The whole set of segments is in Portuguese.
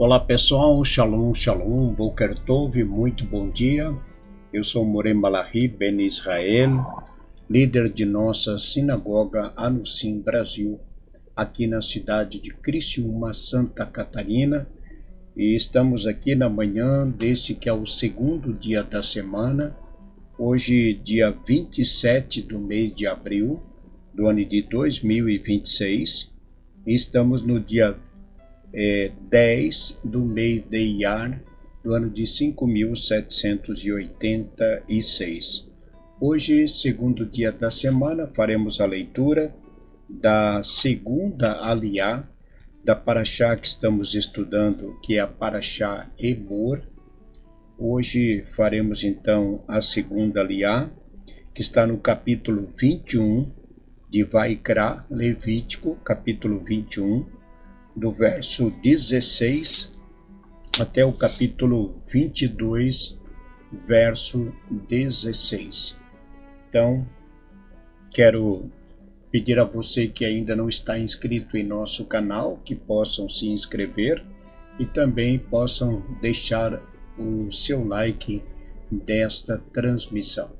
Olá pessoal, Shalom, Shalom, Boker Tov, muito bom dia. Eu sou Moreh Malachi Ben Israel, líder de nossa sinagoga Anussim Brasil, aqui na cidade de Criciúma, Santa Catarina. E estamos aqui na manhã deste que é o segundo dia da semana, hoje dia 27 do mês de abril do ano de 2026. E estamos no dia 10 do mês de Iyar, do ano de 5.786. Hoje, segundo dia da semana, faremos a leitura da segunda aliá da Parashá que estamos estudando, que é a Parashá Emor. Hoje faremos então a segunda aliá, que está no capítulo 21 de Vaikra, Levítico, capítulo 21, do verso 16 até o capítulo 22, verso 16. Então, quero pedir a você que ainda não está inscrito em nosso canal, que possam se inscrever e também possam deixar o seu like desta transmissão.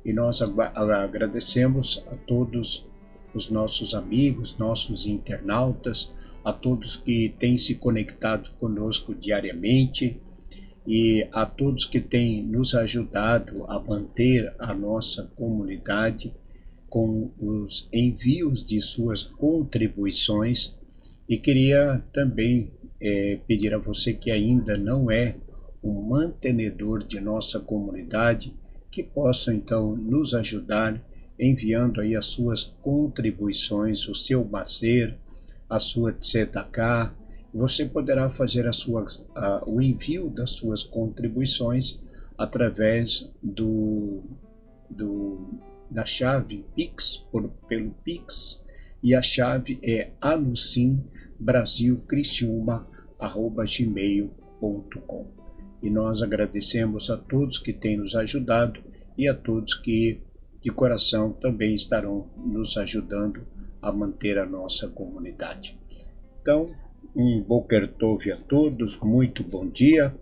E nós agradecemos a todos os nossos amigos, nossos internautas, a todos que têm se conectado conosco diariamente e a todos que têm nos ajudado a manter a nossa comunidade com os envios de suas contribuições. E queria também pedir a você que ainda não é um mantenedor de nossa comunidade, que possa então nos ajudar enviando aí as suas contribuições, o seu maser, a sua tzedakah. Você poderá fazer o envio das suas contribuições através da chave Pix, pelo Pix, e a chave é anussimbrasilcriciúma@gmail.com. E nós agradecemos a todos que têm nos ajudado e a todos que de coração também estarão nos ajudando a manter a nossa comunidade. Então, um Boker Tov a todos, muito bom dia.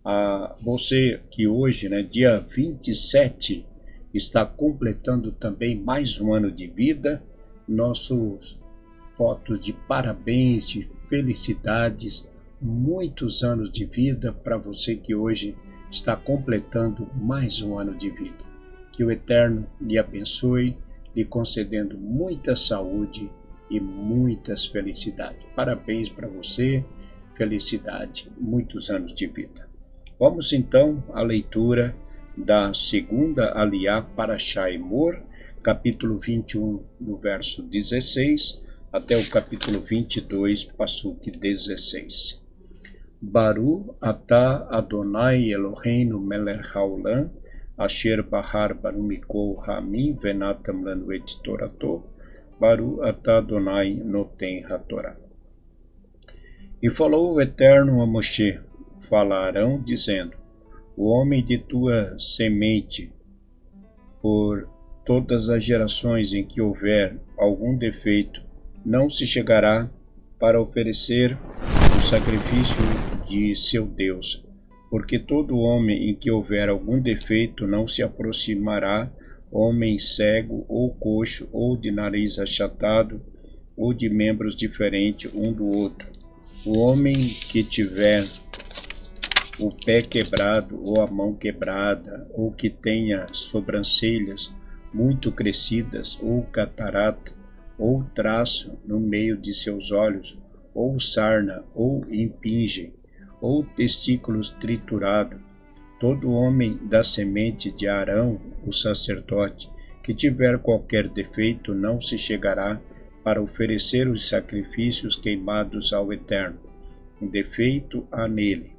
A você que hoje, dia 27, está completando também mais um ano de vida, nossos votos de parabéns, de felicidades, muitos anos de vida para você que hoje está completando mais um ano de vida. Que o Eterno lhe abençoe, lhe concedendo muita saúde e muitas felicidades. Parabéns para você, felicidade, muitos anos de vida. Vamos então à leitura da segunda aliá Parashá Emor, capítulo 21, do verso 16 até o capítulo 22, passuque 16. Baru atah Adonai Eloheinu melech haolam, Asher bahar banu mikol hamim venatam lanu et torato, Baru atah Adonai noten hatorá. E falou o Eterno a Moshe: falarão dizendo, o homem de tua semente, por todas as gerações em que houver algum defeito, não se chegará para oferecer o sacrifício de seu Deus, porque todo homem em que houver algum defeito não se aproximará, homem cego ou coxo, ou de nariz achatado, ou de membros diferentes um do outro. O homem que tiver o pé quebrado, ou a mão quebrada, ou que tenha sobrancelhas muito crescidas, ou catarata, ou traço no meio de seus olhos, ou sarna, ou impingem, ou testículos triturados, todo homem da semente de Arão, o sacerdote, que tiver qualquer defeito, não se chegará para oferecer os sacrifícios queimados ao Eterno. Defeito há nele.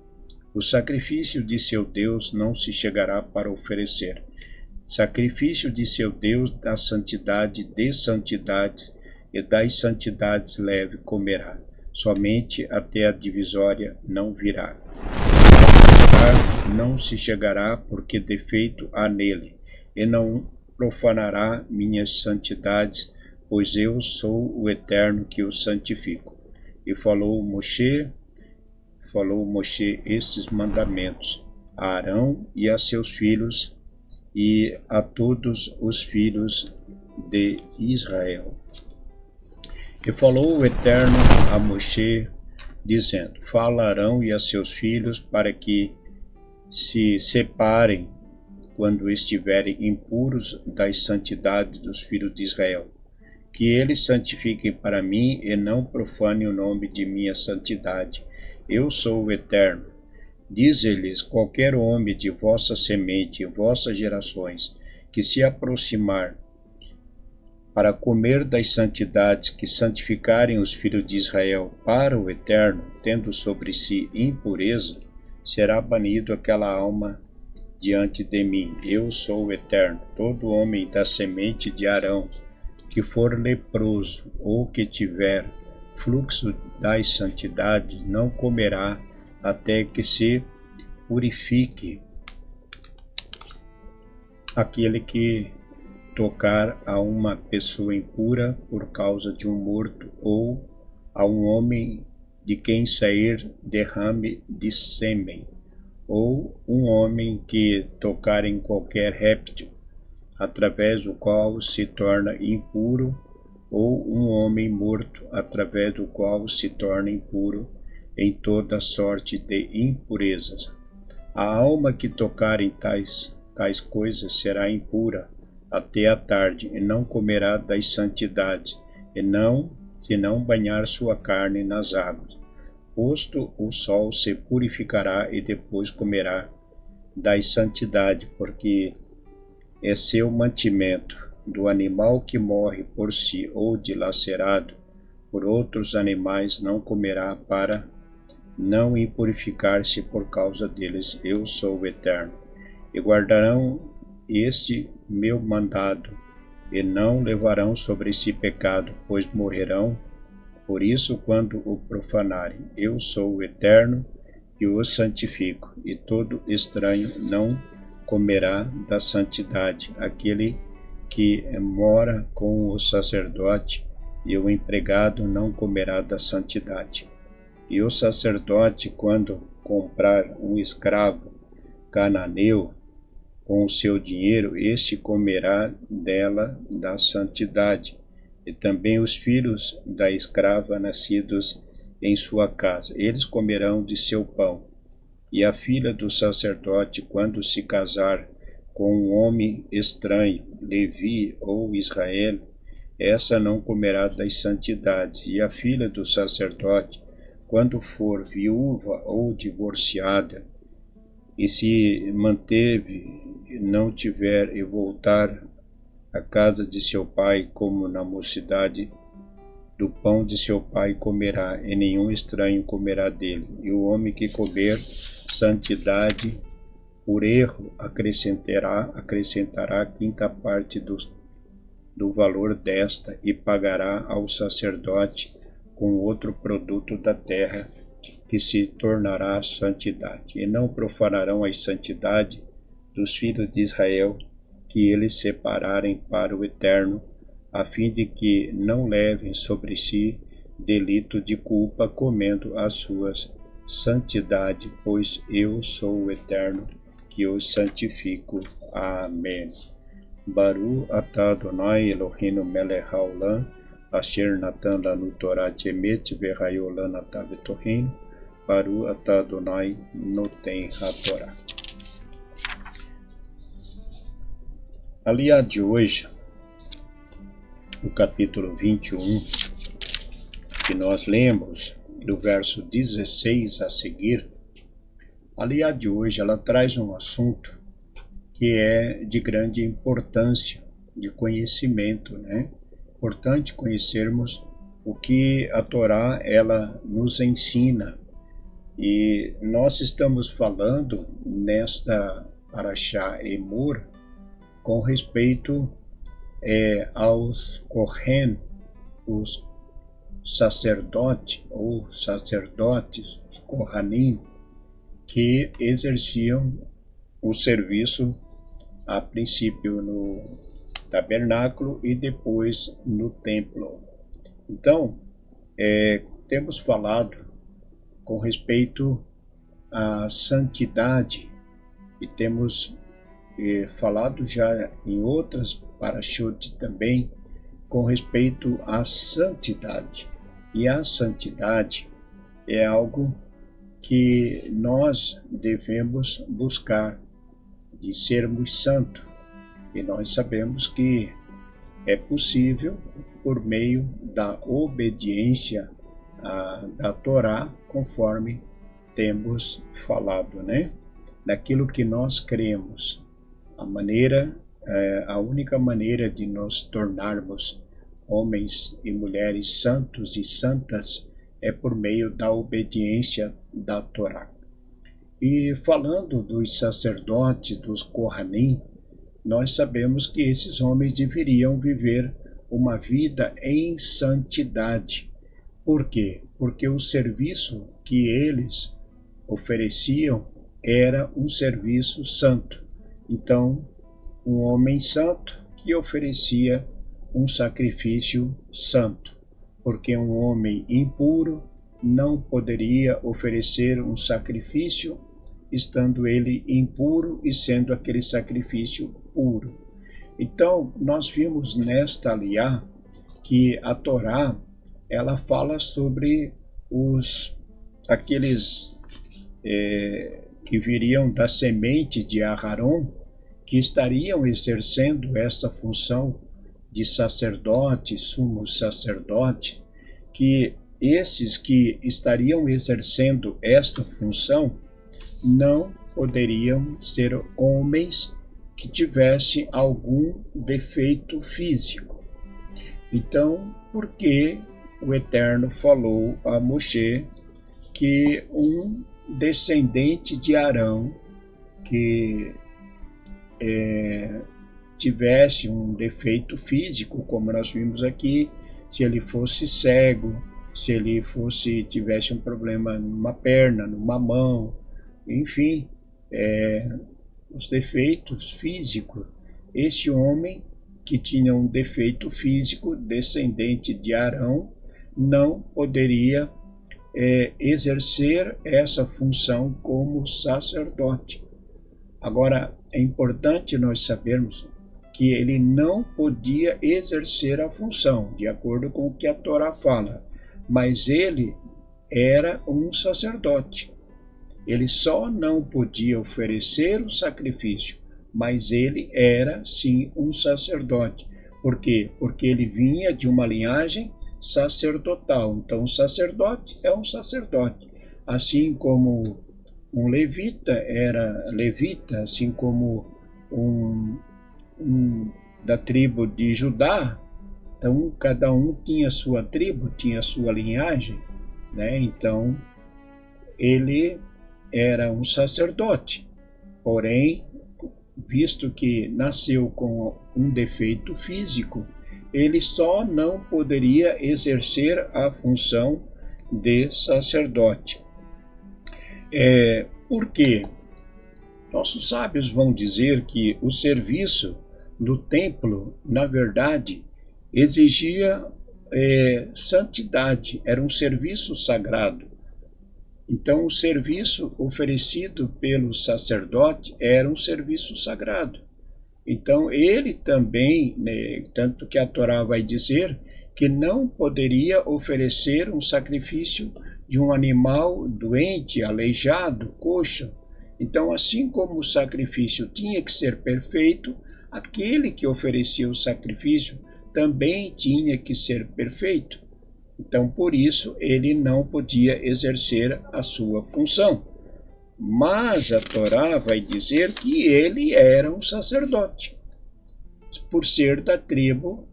O sacrifício de seu Deus não se chegará para oferecer. Sacrifício de seu Deus da santidade de santidades e das santidades leve comerá. Somente até a divisória não virá. Não se chegará porque defeito há nele, e não profanará minhas santidades, pois eu sou o Eterno que o santifico. E falou Moshe, falou Moshe estes mandamentos a Arão e a seus filhos e a todos os filhos de Israel. E falou o Eterno a Moshe, dizendo: Fala a Arão e a seus filhos para que se separem quando estiverem impuros das santidades dos filhos de Israel, que eles santifiquem para mim e não profanem o nome de minha santidade. Eu sou o Eterno. Dize-lhes: qualquer homem de vossa semente e vossas gerações que se aproximar para comer das santidades que santificarem os filhos de Israel para o Eterno, tendo sobre si impureza, será banido aquela alma diante de mim. Eu sou o Eterno. Todo homem da semente de Arão que for leproso ou que tiver fluxo das santidades não comerá até que se purifique. Aquele que tocar a uma pessoa impura por causa de um morto ou a um homem de quem sair derrame de sêmen, ou um homem que tocar em qualquer réptil, através do qual se torna impuro, ou um homem morto, através do qual se torna impuro em toda sorte de impurezas. A alma que tocar em tais coisas será impura até a tarde, e não comerá das santidades, se não banhar sua carne nas águas. Posto o sol se purificará e depois comerá das santidades, porque é seu mantimento. Do animal que morre por si ou dilacerado por outros animais não comerá, para não impurificar-se por causa deles. Eu sou o Eterno. E guardarão este meu mandado, e não levarão sobre si pecado, pois morrerão por isso quando o profanarem. Eu sou o Eterno e os santifico, e todo estranho não comerá da santidade. Aquele que mora com o sacerdote e o empregado não comerá da santidade. E o sacerdote, quando comprar um escravo cananeu com o seu dinheiro, este comerá dela da santidade, e também os filhos da escrava nascidos em sua casa, eles comerão de seu pão. E a filha do sacerdote, quando se casar com um homem estranho, Levi ou Israel, essa não comerá das santidades. E a filha do sacerdote, quando for viúva ou divorciada, e se manteve, não tiver e voltar à casa de seu pai, como na mocidade, do pão de seu pai comerá, e nenhum estranho comerá dele. E o homem que comer santidade por erro acrescentará a quinta parte do valor desta, e pagará ao sacerdote com outro produto da terra, que se tornará santidade. E não profanarão a santidade dos filhos de Israel, que eles separarem para o Eterno, a fim de que não levem sobre si delito de culpa comendo as suas santidades, pois eu sou o Eterno que os santifico. Amém. Baru atah Adonai Eloheinu melech haolam, asher natan lanu Torah emet vehayolam atah v'toheinu. Baru atah Adonai noten haTorah. Aliado de hoje, o capítulo 21, que nós lemos, do verso 16 a seguir, a aliado de hoje, ela traz um assunto que é de grande importância, de conhecimento, né? Importante conhecermos o que a Torá, ela nos ensina. E nós estamos falando nesta Parashá Emor com respeito aos Kohen, os sacerdotes ou sacerdotes, os Kohanim, que exerciam o serviço a princípio no tabernáculo e depois no templo. Então, temos falado com respeito à santidade, e temos falado já em outras parashot também com respeito à santidade. E a santidade é algo que nós devemos buscar, de sermos santos. E nós sabemos que é possível por meio da obediência da Torá, conforme temos falado, né? Daquilo que nós cremos. A única maneira de nos tornarmos homens e mulheres santos e santas é por meio da obediência da Torá. E falando dos sacerdotes, dos Kohanim, nós sabemos que esses homens deveriam viver uma vida em santidade. Por quê? Porque o serviço que eles ofereciam era um serviço santo. Então, um homem santo que oferecia um sacrifício santo, porque um homem impuro não poderia oferecer um sacrifício estando ele impuro e sendo aquele sacrifício puro. Então, nós vimos nesta aliá que a Torá, ela fala sobre aqueles que viriam da semente de Aharon, que estariam exercendo esta função de sacerdote, sumo sacerdote, que esses que estariam exercendo esta função não poderiam ser homens que tivessem algum defeito físico. Então, por que o Eterno falou a Moshe que um descendente de Arão que tivesse um defeito físico, como nós vimos aqui, se ele fosse cego, se ele tivesse um problema numa perna, numa mão, enfim, os defeitos físicos. Este homem que tinha um defeito físico, descendente de Arão, não poderia exercer essa função como sacerdote. Agora, é importante nós sabermos que ele não podia exercer a função, de acordo com o que a Torá fala, mas ele era um sacerdote. Ele só não podia oferecer o sacrifício, mas ele era sim um sacerdote. Por quê? Porque ele vinha de uma linhagem sacerdotal. Então, o sacerdote é um sacerdote. Assim como um levita era levita, assim como um da tribo de Judá. Então, cada um tinha sua tribo, tinha sua linhagem, né? Então, ele era um sacerdote, porém, visto que nasceu com um defeito físico, ele só não poderia exercer a função de sacerdote. Por quê? Nossos sábios vão dizer que o serviço do templo, na verdade, exigia santidade, era um serviço sagrado. Então, o serviço oferecido pelo sacerdote era um serviço sagrado. Então, ele também, tanto que a Torá vai dizer que não poderia oferecer um sacrifício de um animal doente, aleijado, coxo. Então, assim como o sacrifício tinha que ser perfeito, aquele que oferecia o sacrifício também tinha que ser perfeito. Então, por isso, ele não podia exercer a sua função. Mas a Torá vai dizer que ele era um sacerdote, por ser da tribo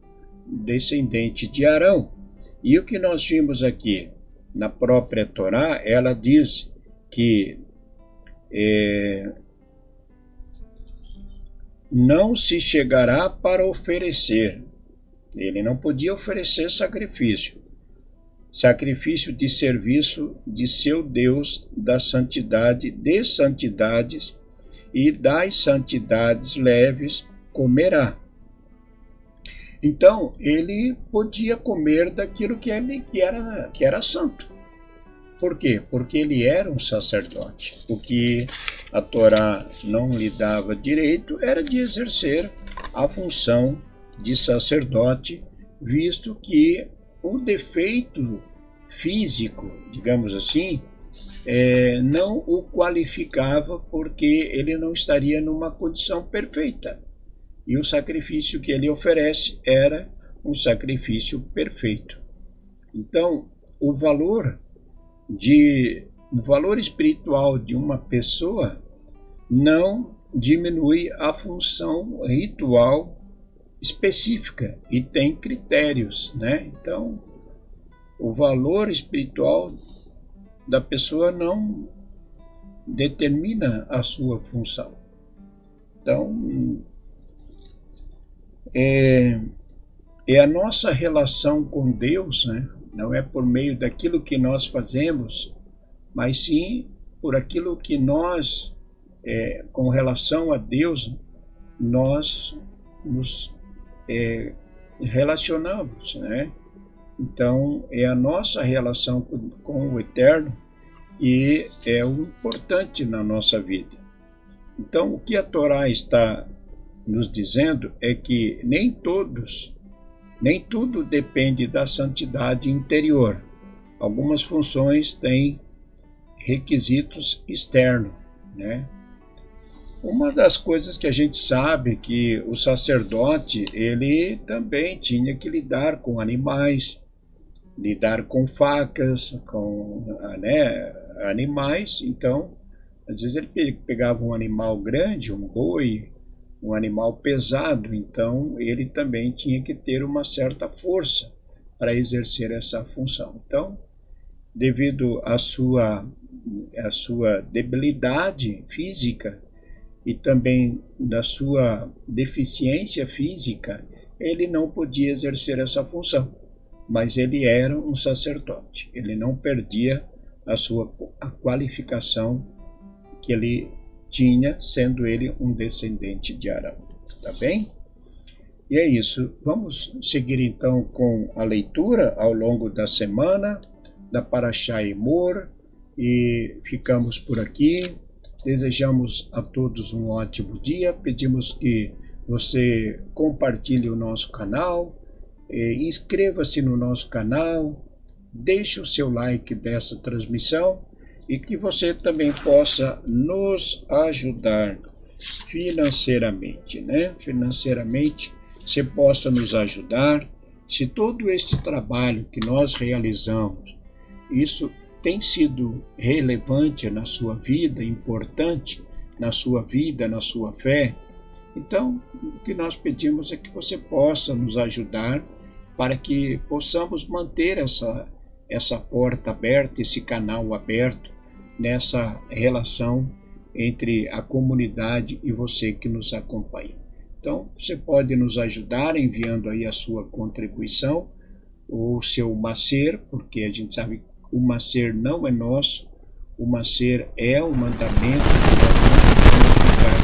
descendente de Arão. E o que nós vimos aqui na própria Torá, ela diz que não se chegará para oferecer. Ele não podia oferecer sacrifício de serviço de seu Deus da santidade, de santidades e das santidades leves comerá. Então, ele podia comer daquilo que era santo. Por quê? Porque ele era um sacerdote. O que a Torá não lhe dava direito era de exercer a função de sacerdote, visto que o defeito físico, digamos assim, não o qualificava, porque ele não estaria numa condição perfeita. E o sacrifício que ele oferece era um sacrifício perfeito. Então, o valor espiritual de uma pessoa não diminui a função ritual específica, e tem critérios, né? Então, o valor espiritual da pessoa não determina a sua função. Então, é a nossa relação com Deus, né? Não é por meio daquilo que nós fazemos, mas sim por aquilo que nós, com relação a Deus, nós nos relacionamos, né? Então, é a nossa relação com o Eterno que é o importante na nossa vida. Então, o que a Torá está nos dizendo é que nem tudo depende da santidade interior. Algumas funções têm requisitos externos, né? Uma das coisas que a gente sabe que o sacerdote, ele também tinha que lidar com animais, lidar com facas, com, né, animais. Então, às vezes ele pegava um animal grande, um boi, um animal pesado, então ele também tinha que ter uma certa força para exercer essa função. Então, devido à sua debilidade física e também da sua deficiência física, ele não podia exercer essa função, mas ele era um sacerdote, ele não perdia a qualificação que ele tinha, sendo ele um descendente de Arão. Tá bem? E é isso. Vamos seguir então com a leitura ao longo da semana da Parashá Emor, e ficamos por aqui. Desejamos a todos um ótimo dia. Pedimos que você compartilhe o nosso canal, inscreva-se no nosso canal, deixe o seu like dessa transmissão, e que você também possa nos ajudar financeiramente, né? Financeiramente, você possa nos ajudar. Se todo este trabalho que nós realizamos, isso tem sido relevante na sua vida, importante na sua vida, na sua fé, então o que nós pedimos é que você possa nos ajudar para que possamos manter essa porta aberta, esse canal aberto, nessa relação entre a comunidade e você que nos acompanha. Então, você pode nos ajudar enviando aí a sua contribuição, o seu macer, porque a gente sabe que o macer não é nosso, o macer é um mandamento, que nós não podemos ficar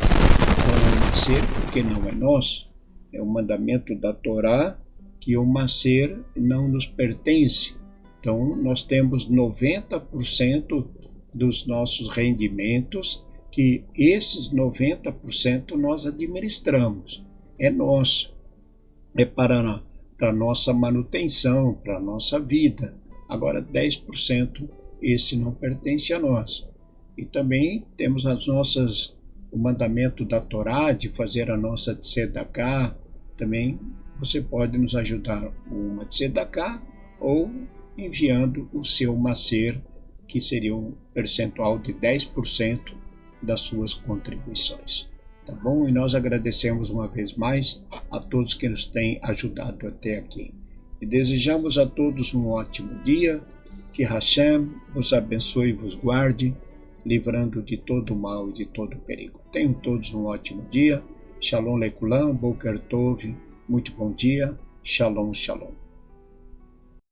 com o macer porque não é nosso, é um mandamento da Torá, que o macer não nos pertence. Então, nós temos 90% dos nossos rendimentos, que esses 90% nós administramos, é nosso, é para a nossa manutenção, para a nossa vida. Agora 10% esse não pertence a nós. E também temos o mandamento da Torá de fazer a nossa tzedakah. Também você pode nos ajudar uma tzedakah ou enviando o seu macer, que seria um percentual de 10% das suas contribuições. Tá bom? E nós agradecemos uma vez mais a todos que nos têm ajudado até aqui. E desejamos a todos um ótimo dia, que Hashem vos abençoe e vos guarde, livrando de todo mal e de todo perigo. Tenham todos um ótimo dia. Shalom lekulam, boker tov, muito bom dia. Shalom, shalom.